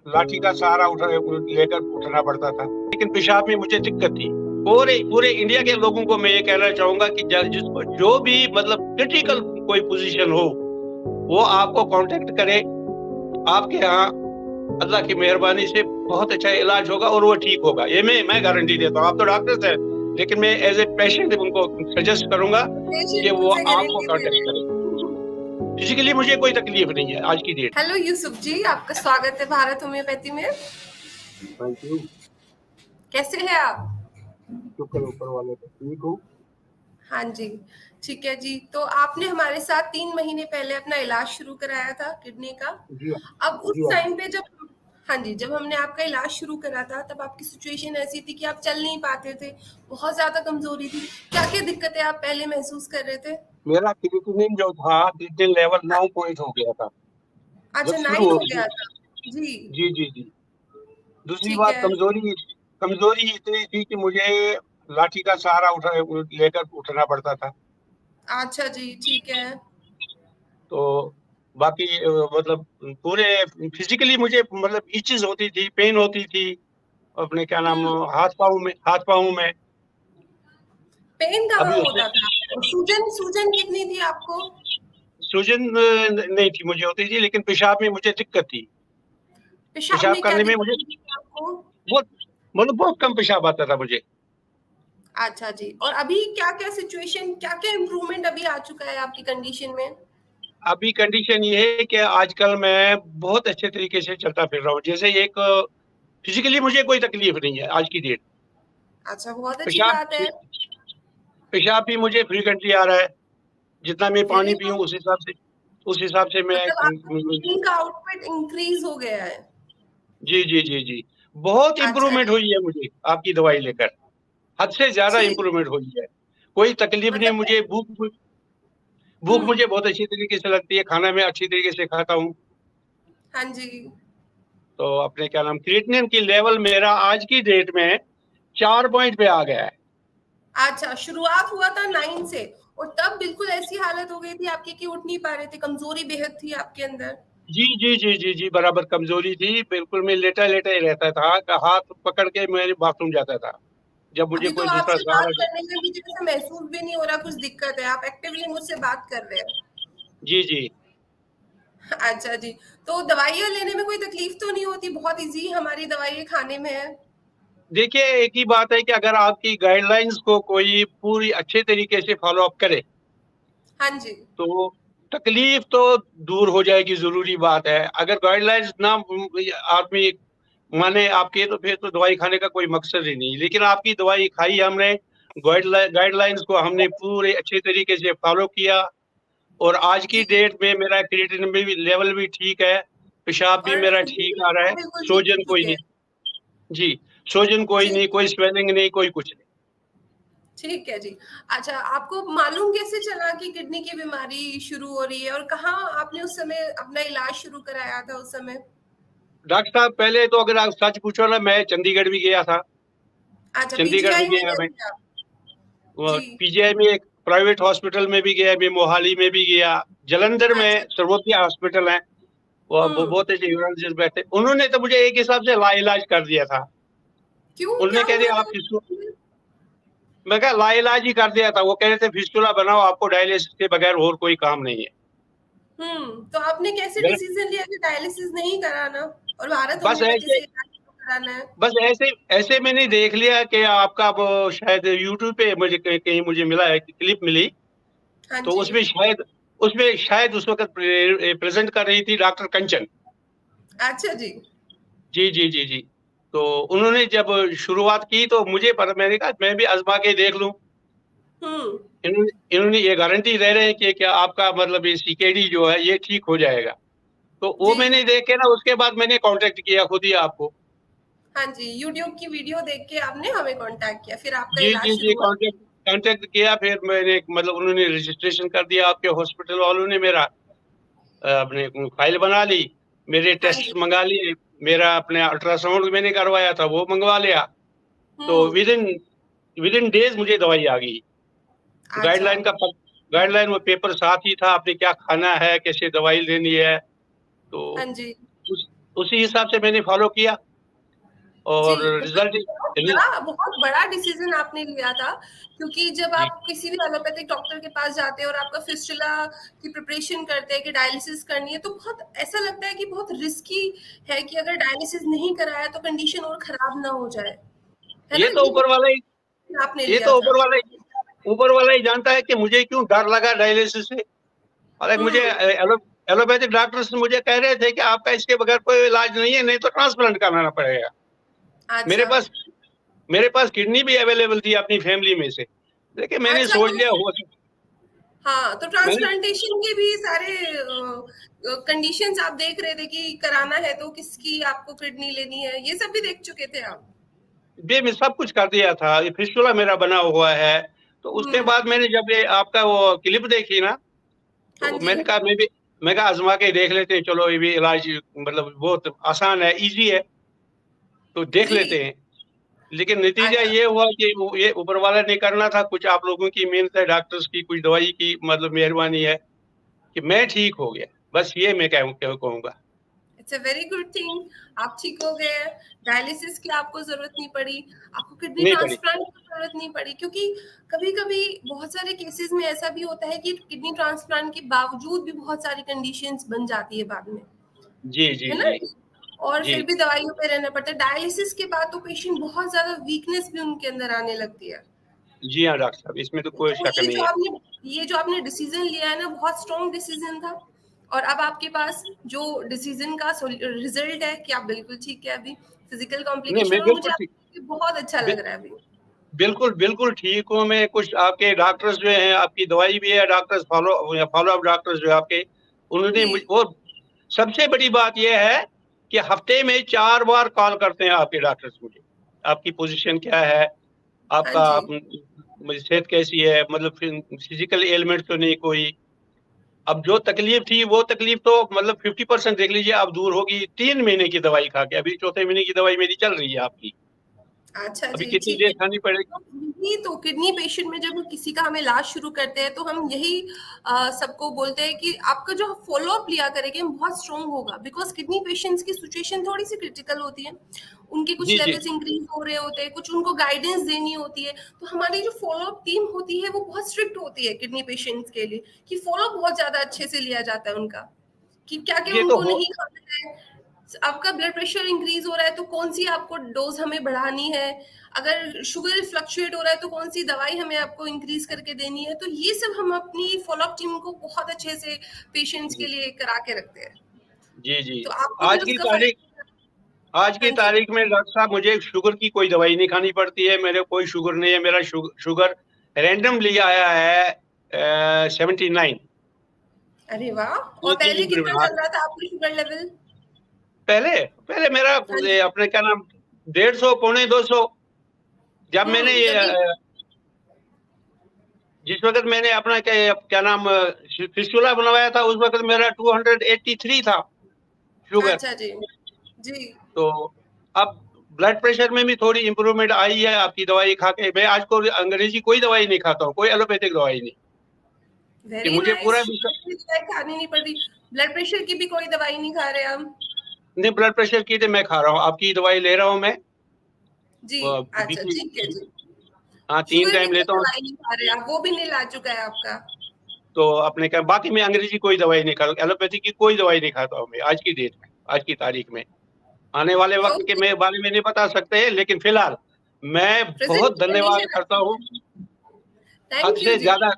लाठी का सहारा लेकर उठना पड़ता था। लेकिन पेशाब में मुझे दिक्कत थी। पूरे पूरे इंडिया के लोगों को मैं ये कहना चाहूंगा कि जिसको जो भी मतलब क्रिटिकल कोई पोजीशन हो वो आपको कांटेक्ट करे। आपके यहाँ अल्लाह की मेहरबानी से बहुत अच्छा इलाज होगा और वो ठीक होगा, ये मैं गारंटी देता हूँ। आप तो डॉक्टर हैं, लेकिन मैं एज ए पेशेंट उनको सजेस्ट करूंगा कि वो पेशेंट आपको गारंटी दे कांटेक्ट रहे हैं। करें। फिजिकली मुझे कोई तकलीफ नहीं है आज की डेट। हेलो यूसुफ जी, आपका स्वागत है भारत होम्योपैथी में। Thank you. कैसे हैं आप? शुक्र ऊपर वाले का, ठीक हूँ। हाँ जी, ठीक है जी। तो आपने हमारे साथ 3 महीने पहले अपना इलाज शुरू कराया था किडनी का। जी हाँ। अब उस जी हाँ। टाइम पे जब हाँ जी, जब हमने आपका इलाज शुरू करा था तब आपकी सिचुएशन ऐसी थी कि आप चल नहीं पाते थे, बहुत ज्यादा कमजोरी थी। क्या क्या दिक्कतें आप पहले महसूस कर रहे थे? मेरा क्रिएटिनिन जो था, क्रिएटिनिन लेवल हाँ, 9 पॉइंट हो गया था जब अच्छा, शुरू 9 हो। हो गया था। जी। जी जी जी। दूसरी ठीक बात, है। कमजोरी कमजोरी इतनी थी कि मुझे लाठी का सहारा लेकर उठना पड़ता था। अच्छा जी, ठीक है। तो बाकी मतलब पूरे फिजिकली मुझे मतलब इचेस होती थी, पेन होती थी अपने क्या नाम हम्म। हाथ पाँव में। पेन कहाँ अभी उसमें होता था आपको? सूजन सूजन कितनी थी आपको? सूजन नहीं थी मुझे होती थी, लेकिन पेशाब में मुझे दिक्कत थी। पेशाब पेशाब में क्या करने में दिक्कत मुझे होती थी आपको? बहुत मतलब बहुत कम पेशाब आता था मुझे। अच्छा जी। और अभी क्या-क्या सिचुएशन, क्या-क्या इम्प्रूवमेंट अभी आ चुका है आपकी कंडीशन में? अभी कंडीशन ये है कि आजकल मैं बहुत अच्छे तरीके से चलता फिर रहा हूँ। जैसे एक फिजिकली मुझे कोई तकलीफ नहीं है आज की डेट। अच्छा, बहुत अच्छी पेशाब बात है। पेशाब भी मुझे फ्रीक्वेंटली आ रहा है। जितना मैं पानी वेरी पीऊँ गुड। उस हिसाब से मैं मतलब आपका किडनी का आउटपुट इंक्रीज हो गया है। जी जी जी जी। बहुत अच्छा इम्प्रूवमेंट जी, हुई है मुझे आपकी दवाई लेकर। हद से ज्यादा ठीक। इम्प्रूवमेंट हुई है। कोई तकलीफ नहीं मतलब मुझे। भूख भूख हुँ, मुझे बहुत अच्छी तरीके से लगती है, खाना मैं अच्छी तरीके से खाता हूँ। हाँ जी। तो अपने क्या नाम क्रिएटिनिन की लेवल मेरा आज की डेट में 4 पॉइंट पे आ गया है। अच्छा, शुरुआत हुआ था 9 से और तब बिल्कुल ऐसी हालत हो गई थी आपकी कि उठ नहीं पा रहे थे, कमज़ोरी बेहद थी आपके अंदर। जी जी जी जी जी, बराबर कमजोरी थी। बिल्कुल मैं लेटा लेटा ही रहता था, हाथ पकड़ के मैं बाथरूम जाता था जब मुझे अभी तो कोई दूसरा आपसे बात सहारा। करने में मुझे ऐसा महसूस भी नहीं हो रहा कुछ दिक्कत है, आप एक्टिवली मुझसे बात कर रहे हैं। जी जी। अच्छा जी, तो दवाइयाँ लेने में कोई तकलीफ तो नहीं होती? बहुत ईज़ी हमारी दवाइयाँ खाने में है। देखिए, एक ही बात है कि अगर आपकी गाइडलाइंस को कोई पूरी अच्छे तरीके से फॉलो अप करे हाँ जी। तो तकलीफ तो दूर हो जाएगी, जरूरी बात है। अगर गाइडलाइंस ना आदमी माने आपके, तो फिर तो दवाई खाने का कोई मकसद ही नहीं। लेकिन आपकी दवाई खाई हमने, गाइडलाइंस को हमने पूरे अच्छे तरीके से फॉलो किया, और आज की जी, डेट में मेरा क्रिएटिनिन भी लेवल भी ठीक है, पेशाब भी और मेरा ठीक आ रहा हाँ, है। बिल्कुल ठीक हो सोजन कोई चुके नहीं। हैं। जी। सोजन कोई ठीक नहीं, कोई स्वेलिंग नहीं, कोई कुछ नहीं। ठीक है जी। अच्छा, आपको मालूम कैसे चला कि किडनी की बीमारी शुरू हो रही है और कहाँ आपने उस समय अपना इलाज शुरू कराया था उस समय? डॉक्टर साहब, पहले तो अगर आप सच पूछो ना, मैं चंडीगढ़ भी गया था। अच्छा, चंडीगढ़ भी पीजीआई में गया गए मैं। थे आप? वो जी। पीजीआई में एक प्राइवेट हॉस्पिटल में भी गया, मैं मोहाली में भी गया। जलंधर अच्छा। में सर्वोदय हॉस्पिटल है, वो हुँ। बहुत अच्छे यूरोलॉजिस्ट बैठे, उन्होंने तो मुझे एक हिसाब से लाइलाज कर दिया था। क्यों? क्या उन्होंने कह हुआ दिया था आप उस फिस्टू समय में? मैं कहा लाइलाज ही कर दिया था। वो कह रहे थे फिस्टुला बनाओ, आपको डायलिसिस के बगैर और कोई काम नहीं है। तो आपने कैसे गलत। डिसीज़न लिया कि डायलिसिस नहीं कराना और भारत बस होम्योपैथी ऐसे से इलाज शुरू कराना है? बस ऐसे ऐसे मैंने देख लिया कि आपका वो शायद यूट्यूब पे मुझे कहीं कहीं मुझे मिला है, क्लिप मिली। हाँ तो जी। उसमें शायद उस वक्त प्रेजेंट कर रही थी डॉक्टर कंचन। अच्छा जी। जी जी जी जी। तो उन्होंने जब शुरुआत की तो मुझे पर मैंने कहा मैं भी आजमा के देख लूं। हुँ। इन्होंने इन्होंने ये गारंटी दे रहे हैं कि क्या आपका मतलब ये सीकेडी जो है ये ठीक हो जाएगा। तो वो जी। मैंने देख के ना, उसके बाद मैंने कांटेक्ट किया खुद ही आपको। हाँ जी, यूट्यूब की वीडियो देख के आपने हमें कॉन्टैक्ट किया, फिर आपका जी इलाज जी शुरू जी। हुआ। कांटेक्ट कांटेक्ट किया, फिर मैंने मतलब उन्होंने रजिस्ट्रेशन कर दिया, आपके हॉस्पिटल वालों ने मेरा अपने फाइल बना ली, मेरे हाँ टेस्ट जी। मंगा लिए, मेरा अपने अल्ट्रासाउंड मैंने करवाया था वो मंगवा लिया। तो हुँ। Within within days मुझे दवाई आ गई। अच्छा। गाइडलाइन में पेपर साथ ही था, आपने क्या खाना है, कैसे दवाई लेनी है। तो हाँ जी। उस उसी हिसाब से मैंने फॉलो किया जी, और बिल्कुल, रिजल्ट बहुत बड़ा डिसीज़न आपने लिया था, क्योंकि जब जी, आप किसी भी एलोपैथिक डॉक्टर के पास जाते हैं और आपका फिस्टुला की प्रिपरेशन करते हैं कि डायलिसिस करनी है, तो बहुत ऐसा लगता है कि बहुत रिस्की है कि अगर डायलिसिस नहीं कराया तो कंडीशन और खराब ना हो जाए, है ना? ये तो ये ऊपर वाला ही आपने ये लिया तो था। ऊपर वाला ही जानता है कि मुझे क्यों डर लगा डायलिसिस से। हालांकि मुझे हुँ, एलोपैथिक डॉक्टर्स मुझे कह रहे थे कि आपका इसके बगैर कोई इलाज नहीं है, नहीं तो ट्रांसप्लांट कराना पड़ेगा। मेरे अच्छा। पास मेरे पास किडनी भी अवेलेबल थी अपनी फैमिली में से, लेकिन मैंने अच्छा, सोच तो लिया हो हाँ, तो मैंने ट्रांसप्लांटेशन के भी सारे कंडीशंस आप देख रहे थे कि कराना है तो किसकी आपको किडनी लेनी है, ये सब भी देख चुके थे आप? मैं सब कुछ कर दिया था। ये फिस्टुला मेरा बना हुआ है। तो उसके हुँ, बाद मैंने जब ये आपका वो क्लिप देखी ना, हाँ तो जी। मैं कहा आजमा के देख लेते हैं, चलो ये भी इलाज मतलब बहुत आसान है, इजी है, तो देख जी, लेते हैं। लेकिन नतीजा अच्छा, ये हुआ कि ये ऊपर वाला ने करना था, कुछ आप लोगों की मेहनत है, डॉक्टर्स की कुछ दवाई की मतलब मेहरबानी है कि मैं ठीक हो गया। बस ये मैं कहूँगा। It's a very good thing. आप ठीक हो गए हैं, डायलिसिस की आपको ज़रूरत नहीं पड़ी, आपको किडनी नहीं पड़ी। ट्रांसप्लांट की ज़रूरत नहीं पड़ी, क्योंकि कभी-कभी बहुत सारे केसेज़ में ऐसा भी होता है कि किडनी ट्रांसप्लांट के बावजूद भी बहुत सारी कंडीशंस बन जाती है बाद में, जी, जी, है ना? जी। और जी। फिर भी दवाइयों पे रहना पड़ता है। डायलिसिस के बाद तो पेशेंट बहुत ज़्यादा वीकनेस भी उनके अंदर आने लगती है। जी हाँ, डॉक्टर साहब, इसमें तो कोई तो शक नहीं है। ये जो आपने डिसीजन लिया है ना, बहुत स्ट्रॉन्ग डिसीजन था। और अब आपके पास जो डिसीजन का रिजल्ट है कि आप बिल्कुल ठीक है अभी, फिजिकल नहीं, कॉम्प्लिकेशन, मैं और मुझे बिल्कुल ठीक आपको बहुत अच्छा बि लग रहा है अभी। बिल्कुल, बिल्कुल ठीक हूँ मैं। कुछ आपके डॉक्टर्स जो हैं, आपकी दवाई भी है, डॉक्टर्स फॉलो अप डॉक्टर्स जो आपके, उन्होंने जी, मुझ वो सबसे बड़ी बात ये है कि हफ्ते में 4 बार कॉल करते हैं आपके डॉक्टर्स मुझे। आपकी पोज़ीशन क्या है? हाँ आपका जी। सेहत कैसी है? मतलब फिज़िकल एलिमेंट तो नहीं कोई? अब जो तकलीफ थी, वो तकलीफ तो मतलब 50% देख लीजिए अब दूर होगी 3 महीने की दवाई खा के। अभी चौथे महीने की दवाई मेरी चल रही है आपकी। अच्छा अभी जी, कितनी ठीक देर है। खानी पड़ेगी? तो यही तो किडनी पेशेंट में जब किसी का हम इलाज शुरू करते हैं तो हम यही सबको बोलते हैं कि आपका जो फ़ॉलो अप लिया करेंगे बहुत स्ट्रॉन्ग होगा, बिकॉज़ किडनी पेशेंट्स की सिचुएशन थोड़ी-सी क्रिटिकल होती है। उनके कुछ जी, जी। लेवल्स इंक्रीज़ हो रहे होते हैं, कुछ उनको गाइडेंस देनी होती है। तो हमारी जो फ़ॉलो अप टीम होती है वो बहुत स्ट्रिक्ट होती है किडनी पेशेंट्स के लिए, कि फ़ॉलो अप बहुत ज़्यादा अच्छे से लिया जाता है उनका। कि क्या-क्या ये तो उनको हो नहीं खाना है, आपका ब्लड प्रेशर इंक्रीज़ हो रहा है तो कौन-सी आपको डोज़ हमें बढ़ानी है, अगर शुगर फ्लक्चुएट हो रहा है तो कौन-सी दवाई हमें आपको इंक्रीज़ करके देनी है, तो ये सब हम अपनी फ़ॉलो-अप टीम को बहुत अच्छे से पेशेंट्स के जी, लिए करा के रखते हैं। जी, जी। तो आपको भी आज की उसका तारीख फ़ायदा। आज की हाँ जी। तारीख में डॉक्टर साहब मुझे शुगर की कोई दवाई नहीं खानी पड़ती है। मेरे कोई शुगर नहीं है। मेरा शुगर रैंडमली आया है 79। अरे वाह! और 2-3 पहले दिन में कितना हाँ, चल रहा था आपका शुगर लेवल? पहले पहले मेरा हाँ ये जी। अपने क्या नाम 150 पौने 200। जब मैंने ये जब ये जिस वक़्त मैंने अपना क्या नाम फिस्टुला बनवाया था, उस वक़्त मेरा 283 था शुगर। अच्छा जी। जी। तो अब ब्लड प्रेशर में भी थोड़ी इम्प्रूवमेंट आई है आपकी दवाई खा के। मैं आज को अंग्रेजी कोई दवाई नहीं खाता हूँ, कोई एलोपैथिक दवाई नहीं, कि वेरी मुझे नाइस, पूरा शुगर की दवाई खानी नहीं पड़ रही, ब्लड प्रेशर की भी कोई दवाई नहीं खा रहे हम। नहीं ब्लड प्रेशर की तो मैं खा रहा हूँ, आपकी दवाई ले रहा हूँ मैं। जी, अच्छा बीपी ठीक है जी। हाँ, 3 शुगर की टाइम कोई लेता हूँ। दवाई नहीं खा रहे आप, वो भी नील आ चुका है आपका। तो अपने क्या बाकी मैं अंग्रेजी कोई दवाई नहीं खाता, एलोपैथी की कोई दवाई नहीं खाता हूँ मैं आज की डेट में, आज की तारीख में। आने वाले वक़्त के ओके, मैं बारे में नहीं बता सकते, लेकिन फिलहाल मैं प्रेज़ेंट बहुत की धन्यवाद कंडीशन करता अच्छी हूँ, है। हद थैंक यू से जी। ज़्यादा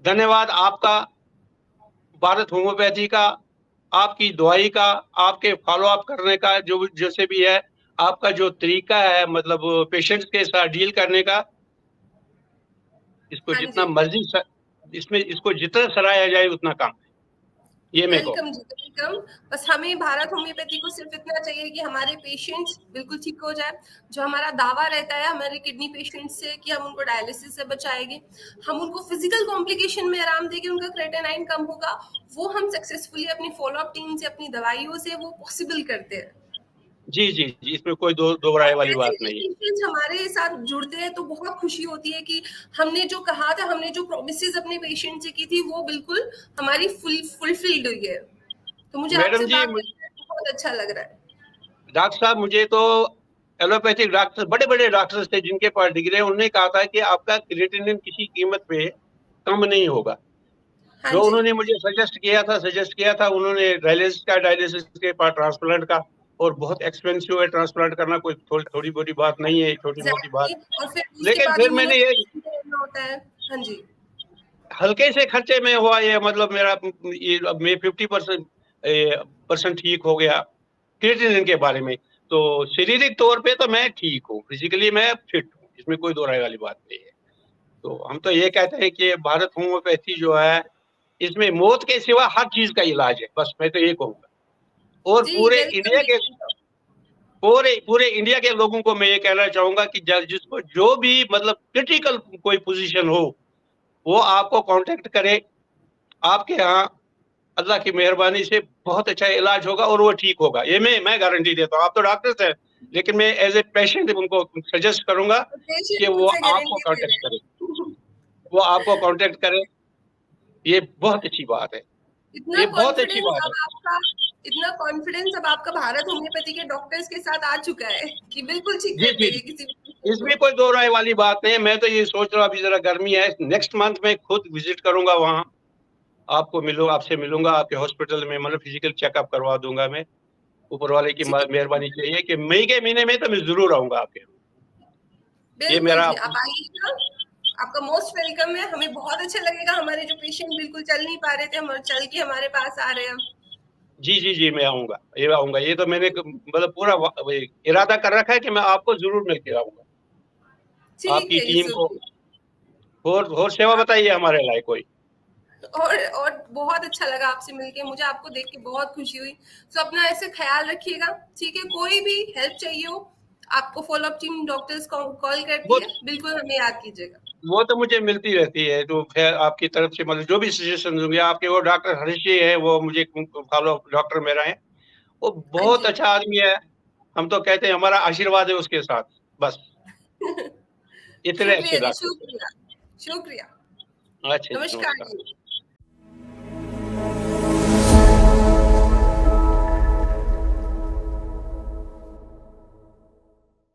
धन्यवाद आपका, भारत होम्योपैथी का, आपकी दवाई का, आपके फ़ॉलो-अप करने का जो जैसे भी है, आपका जो तरीका है मतलब पेशेंट्स के साथ डील करने का, इसको हाँ जितना जी। मर्ज़ी इसको जितना सराहा जाए उतना कम है, ये मैं कहूँगा। वेलकम जी, वेलकम। बस हमें भारत होम्योपैथी को सिर्फ़ इतना चाहिए कि हमारे पेशेंट्स बिल्कुल ठीक हो जाएँ। जो हमारा दावा रहता है हमारे किडनी पेशेंट्स से कि हम उनको डायलिसिस से बचाएँगे, हम उनको फिज़िकल कॉम्प्लिकेशन में आराम देके उनका क्रेटाइनिन कम होगा, वो हम सक्सेसफुली अपनी फ़ॉलो-अप टीम से, अपनी दवाइयों से वो पॉसिबल करते हैं। जी, जी, जी, इसमें कोई दो राय और वाली ऐसे बात ही नहीं है। पेशेंट्स हमारे साथ जुड़ते हैं तो बहुत खुशी होती है कि हमने जो कहा था, हमने जो प्रोमिसेस अपने पेशेंट से की थी वो बिल्कुल हमारी फुलफिल्ड हुई है। तो मुझे मैडम आपसे जी बात करके बहुत अच्छा लग रहा है। डॉक्टर साहब मुझे तो एलोपैथिक डॉक्टर, बड़े बड़े डॉक्टर्स थे जिनके पास डिग्री है, उन्होंने कहा था कि आपका क्रिएटिनिन किसी कीमत पे कम नहीं होगा। हाँ जो जी। उन्होंने मुझे सजेस्ट किया था उन्होंने डायलिसिस के पास, ट्रांसप्लांट का, और बहुत एक्सपेंसिव है ट्रांसप्लांट करना, कोई थोड़ी मोटी बात नहीं है, छोटी मोटी बात। एग्जैक्टली, और फिर उसके लेकिन बाद फिर मैंने ये इम्यूनोथेरेपी देना होता है। हाँ जी। हल्के से खर्चे में हुआ, ये मतलब मेरा ये अब मैं 50% ठीक हो गया क्रिएटिनिन के बारे में। तो शारीरिक तौर पे तो मैं ठीक हूँ, फिजिकली मैं फिट हूँ, इसमें कोई दो राय वाली बात नहीं है। तो हम तो ये कहते हैं कि भारत होम्योपैथी जो है, इसमें मौत के सिवा हर चीज का इलाज है, बस मैं तो ये कहूंगा। और जी, पूरे वेलकम। इंडिया के पूरे पूरे इंडिया के लोगों को मैं ये कहना चाहूंगा कि जिसको जो भी मतलब क्रिटिकल कोई पोजीशन हो, वो आपको कांटेक्ट करे। आपके यहाँ अल्लाह की मेहरबानी से बहुत अच्छा इलाज होगा और वो ठीक होगा, ये मैं गारंटी देता हूँ। आप तो डॉक्टर्स हैं, लेकिन मैं एज ए पेशेंट उनको सजेस्ट करूंगा कि पेशेंट वो मुझसे आपको गारंटी दे कांटेक्ट रहे करे, हैं। वो आपको कांटेक्ट करे। ये बहुत अच्छी बात है, इतना ये बहुत अच्छी कॉन्फिडेंस बात है। अब आपका इतना कॉन्फिडेंस अब आपका भारत होम्योपैथी के डॉक्टर्स के साथ आ चुका है कि बिल्कुल ठीक जी कर जी देंगे जी, किसी भी पेशेंट को। इसमें कोई दो राय वाली बात नहीं है। मैं तो ये सोच रहा हूँ, अभी जरा गर्मी है, नेक्स्ट मंथ में खुद विजिट करूंगा वहाँ, आपसे मिलूंगा, आपके हॉस्पिटल में मतलब फिजिकल चेकअप करवा दूंगा मैं। ऊपर वाले की जी, मेहरबानी चाहिए कि मई के महीने में तो मैं जरूर आऊंगा आपके। ये बिल्कुल मेरा जी, आप आइएगा। आपका मोस्ट वेलकम है। हमें बहुत अच्छा लगेगा, हमारे जो पेशेंट बिल्कुल चल नहीं पा रहे थे, हम चल के हमारे पास आ रहे हैं। जी जी जी, मैं आऊंगा, ये आऊंगा, ये तो मैंने मतलब पूरा इरादा कर रखा है कि मैं आपको जरूर मिलकर आऊंगा, ठीक आपकी है टीम यूसुफ को। जी। और सेवा बताइए हमारे लायक कोई। और बहुत अच्छा लगा आपसे मिलके, मुझे आपको देख के बहुत खुशी हुई। तो अपना ऐसे ख्याल रखिएगा, ठीक है? कोई भी हेल्प चाहिए हो, आपको फॉलो अप टीम डॉक्टर्स को कॉल करती वो है, बिल्कुल हमें याद कीजिएगा। वो तो मुझे मिलती रहती है, तो फिर आपकी तरफ से मतलब जो भी सजेशन होंगे, आपके वो डॉक्टर हरीश जी है, वो मुझे फॉलो डॉक्टर मेरा है, वो हाँ बहुत जी। अच्छा आदमी है। हम तो कहते हैं हमारा आशीर्वाद है उसके साथ, बस। इतने अच्छे शुक्रिया जी, डॉक्टर थे। शुक्रिया। शुक्रिया। अच्छा जी, नमस्कार नमस्कार। जी।